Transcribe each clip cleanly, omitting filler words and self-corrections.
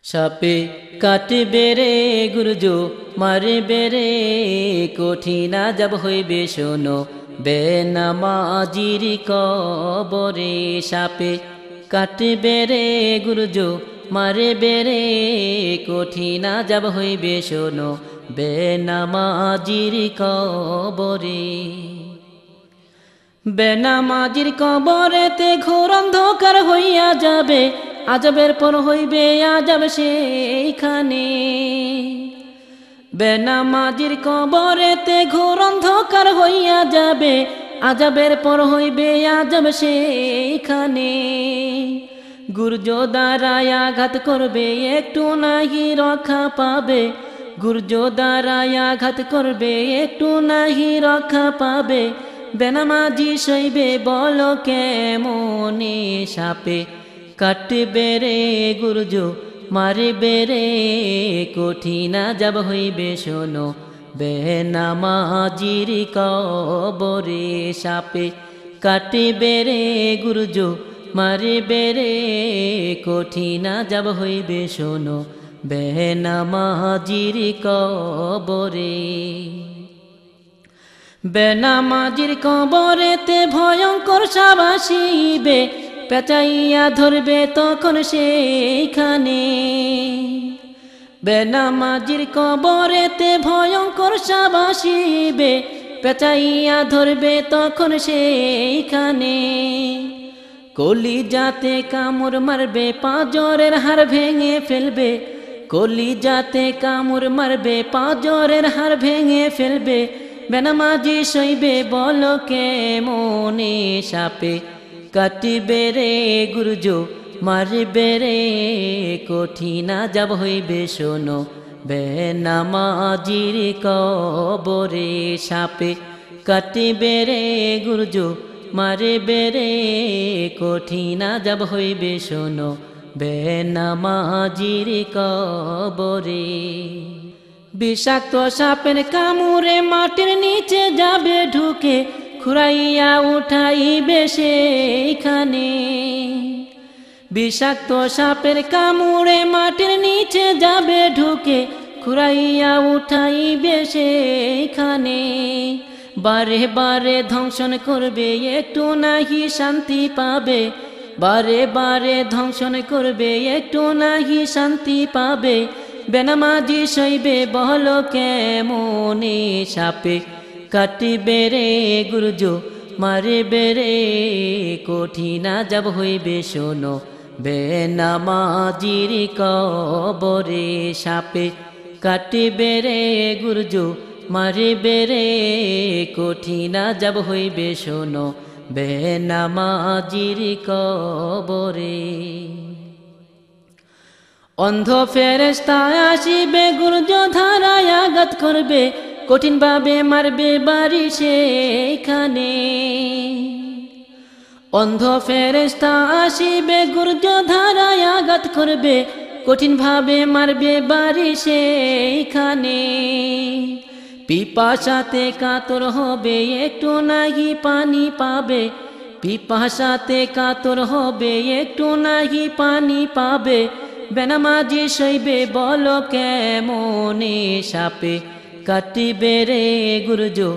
সাপে কাটবে রে গুরুজো মারবে রে কঠিন আযাব হইবে শোনো বেনামাজির কবরে। সাপে কাটবে রে গুরুজো মারবে রে কঠিন আযাব হইবে শোনো বেনামাজির কবরে। বেনামাজির কবরেতে ঘোর অন্ধকার হইয়া যাবে, আযাবের পর হইবে আযাব সেইখানে। বেনামাজির কবরেতে ঘোর অন্ধকার হইয়া যাবে, আযাবের পর হইবে আযাব সেইখানে। গুর্জ দ্বারায় আঘাত করবে একটু নাহি রক্ষা পাবে, গুর্জ দ্বারায় আঘাত করবে একটু নাহি রক্ষা পাবে। বেনামাজি সইবে বলো কেমনে। সাপে কাটবে রে গুরজো মারবে রে কঠিন আযাব হইবে শোনো বেনামাজির কবরে। সাপে কাটবে রে গুরজো মারবে রে কঠিন আযাব হইবে শোনো বেনামাজির কবরে। বেনামাজির কবরেতে ভয়ঙ্কর সাপ আসিবে, পেঁচাইয়া ধরবে তখন সেইখানে। বেনামাজির কবরেতে ভয়ঙ্কর সাপ আসিবে, পেঁচাইয়া ধরবে তখন সেইখানে। কলিজাতে কামড় মারবে পাঁজরের হাড় ভেঙে ফেলবে, কলিজাতে কামড় মারবে পাঁজরের হাড় ভেঙে ফেলবে। বেনামাজি সইবে বলো কেমনে। সাপে কাটবে রে গুরজো মারবে রে কঠিন আযাব হইবে শোনো বেনামাজির কবরে। সাপে কাটবে রে গুরজো মারবে রে কঠিন আযাব হইবে শোনো বেনামাজির কবরে। বিষাক্ত সাপের কামড়ে মাটির নিচে যাবে ঢুকে, খুঁড়াইয়া উঠাইবে সেইখানে। বিষাক্ত সাপের কামড়ে মাটির নিচে যাবে ঢুকে, খুঁড়াইয়া উঠাইবে সেইখানে। বারে বারে ধ্বংসন করবে একটু নাহি শান্তি পাবে, বারে বারে ধ্বংসন করবে একটু নাহি শান্তি পাবে। বেনামাজি সইবে বলো কেমনে। সাপে কাটবে রে গুরজো মারবে রে কঠিন আযাব হইবে শোনো বেনামাজির কবরে। সাপে কাটবে রে গুরজো মারবে রে কঠিন আযাব হইবে শোনো বেনামাজির কবরে। অন্ধ ফেরেশতা আসিবে গুর্জ ধারায় আঘাত করবে, কঠিন ভাবে মারবে বাড়ি সেইখানে। অন্ধ ফেরেশতা আসিবে গুর্জ ধারায় আঘাত করবে, কঠিন ভাবে মারবে বাড়ি সেইখানে। পিপাসাতে কাতর হবে একটু নাহি পানি পাবে, পিপাসাতে কাতর হবে একটু নাহি পানি পাবে। বেনামাজি সইবে বলো কেমনে। সাপে কাটবে রে গুরজো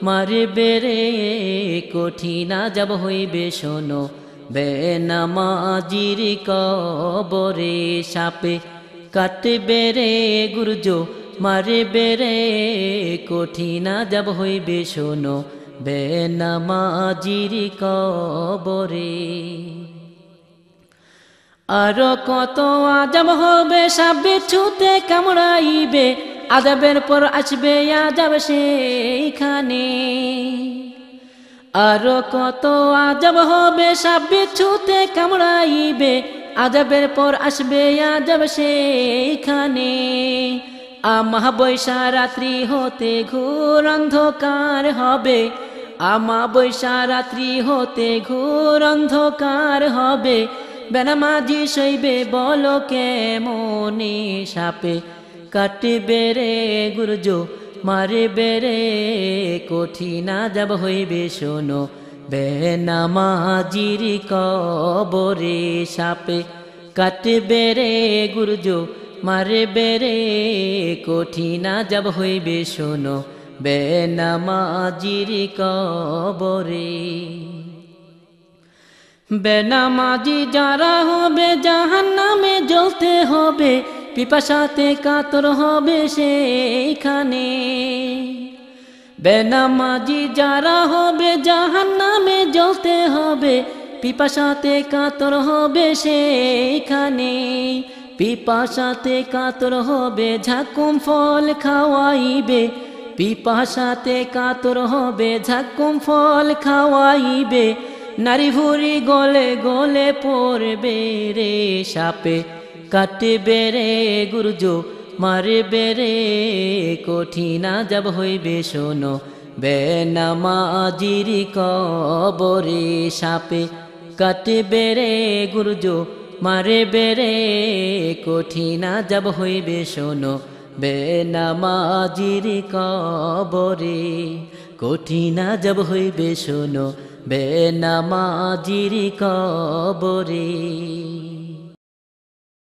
মারবে রে কঠিন আযাব হইবে শোনো বেনামাজির কবরে। সাপে কাটবে রে গুরজো মারবে রে কঠিন আযাব হইবে শোনো বেনামাজির কবরে। আরো কত আযাব হবে সাপ বিচ্ছুতে কামড়াইবে, আযাবের পর আসবে আযাব সেইখানে। আরো কত আযাব হবে সাপ বিচ্ছুতে কামড়াইবে, আযাবের পর আসবে আযাব সেইখানে। আমাবস্যা রাত্রি হতে ঘোর অন্ধকার হবে, আমাবস্যা রাত্রি হতে ঘোর অন্ধকার হবে। বেনামাজি সইবে বলো কেমনে। সাপে কাটবে রে গুরজো মারবে রে কঠিন আযাব হইবে শোনো বেনামাজির কবরে। সাপে কাটবে রে গুরজো মারবে রে কঠিন আযাব হইবে শোনো বেনামাজির কবরে। বেনামাজি যারা হবে জাহান্নামে জ্বলতে হবে, পিপাসাতে কাতর হবে সেইখানে। বেনামাজি যারা হবে জাহান্নামে জ্বলতে হবে, পিপাসাতে কাতর হবে সেইখানে। পিপাসাতে কাতর হবে ঝাকুম ফল খাওয়াইবে, পিপাসাতে কাতর হবে ঝাকুম ফল খাওয়াইবে। নারী ভুরি গলে গলে পড়বে রে সাপে, কাটবে রে গুরজো মারবে রে কঠিন আযাব হইবে শোনো বেনামাজির কবরে। সাপে কাটবে রে গুরজো মারবে রে কঠিন আযাব হইবে শোনো বেনামাজির কবরে। কঠিন আযাব হইবে শোনো বেনামাজির কবরে।